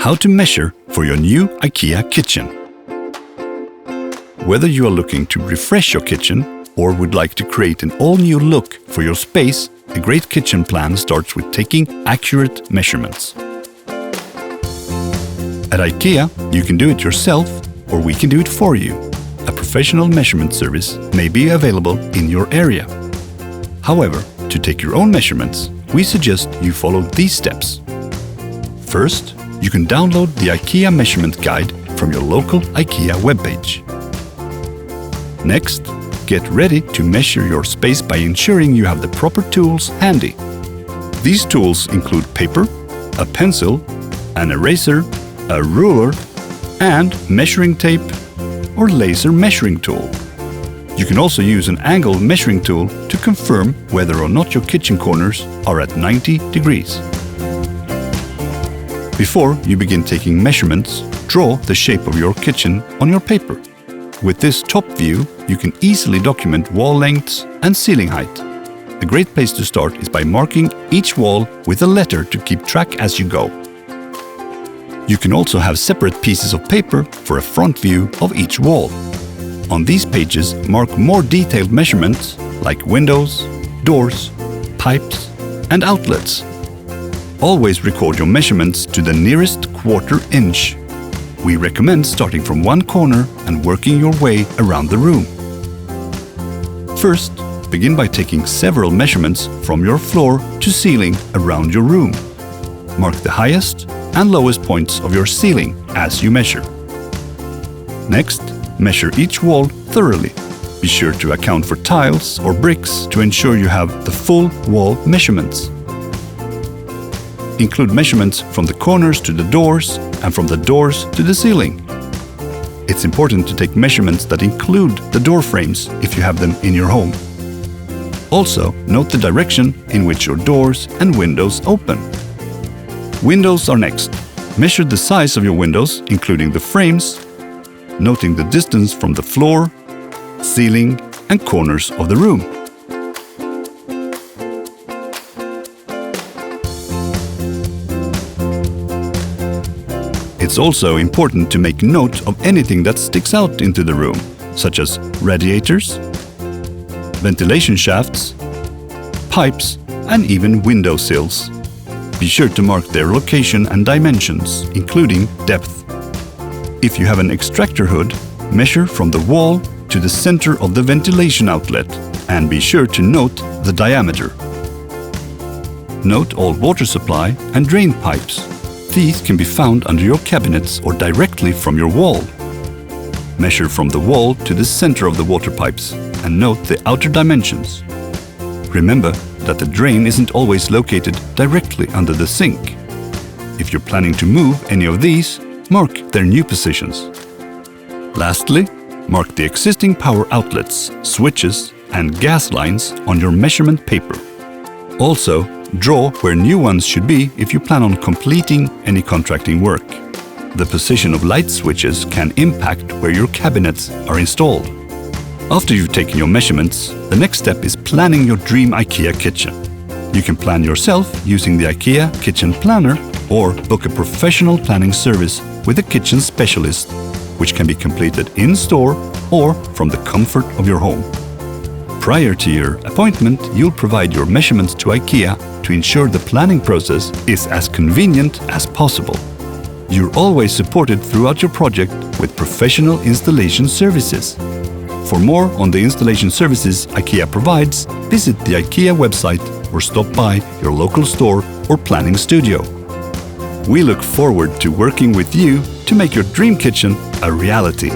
How to measure for your new IKEA kitchen. Whether you are looking to refresh your kitchen or would like to create an all-new look for your space, a great kitchen plan starts with taking accurate measurements. At IKEA, you can do it yourself or we can do it for you. A professional measurement service may be available in your area. However, to take your own measurements, we suggest you follow these steps. First, you can download the IKEA measurement guide from your local IKEA webpage. Next, get ready to measure your space by ensuring you have the proper tools handy. These tools include paper, a pencil, an eraser, a ruler, and measuring tape or laser measuring tool. You can also use an angle measuring tool to confirm whether or not your kitchen corners are at 90 degrees. Before you begin taking measurements, draw the shape of your kitchen on your paper. With this top view, you can easily document wall lengths and ceiling height. A great place to start is by marking each wall with a letter to keep track as you go. You can also have separate pieces of paper for a front view of each wall. On these pages, mark more detailed measurements like windows, doors, pipes, and outlets. Always record your measurements to the nearest quarter inch. We recommend starting from one corner and working your way around the room. First, begin by taking several measurements from your floor to ceiling around your room. Mark the highest and lowest points of your ceiling as you measure. Next, measure each wall thoroughly. Be sure to account for tiles or bricks to ensure you have the full wall measurements. Include measurements from the corners to the doors and from the doors to the ceiling. It's important to take measurements that include the door frames if you have them in your home. Also, note the direction in which your doors and windows open. Windows are next. Measure the size of your windows, including the frames, noting the distance from the floor, ceiling, and corners of the room. It's also important to make note of anything that sticks out into the room, such as radiators, ventilation shafts, pipes, and even window sills. Be sure to mark their location and dimensions, including depth. If you have an extractor hood, measure from the wall to the center of the ventilation outlet and be sure to note the diameter. Note all water supply and drain pipes. These can be found under your cabinets or directly from your wall. Measure from the wall to the center of the water pipes and note the outer dimensions. Remember that the drain isn't always located directly under the sink. If you're planning to move any of these, mark their new positions. Lastly, mark the existing power outlets, switches, and gas lines on your measurement paper. Also, draw where new ones should be if you plan on completing any contracting work. The position of light switches can impact where your cabinets are installed. After you've taken your measurements, the next step is planning your dream IKEA kitchen. You can plan yourself using the IKEA Kitchen Planner or book a professional planning service with a kitchen specialist, which can be completed in-store or from the comfort of your home. Prior to your appointment, you'll provide your measurements to IKEA to ensure the planning process is as convenient as possible. You're always supported throughout your project with professional installation services. For more on the installation services IKEA provides, visit the IKEA website or stop by your local store or planning studio. We look forward to working with you to make your dream kitchen a reality.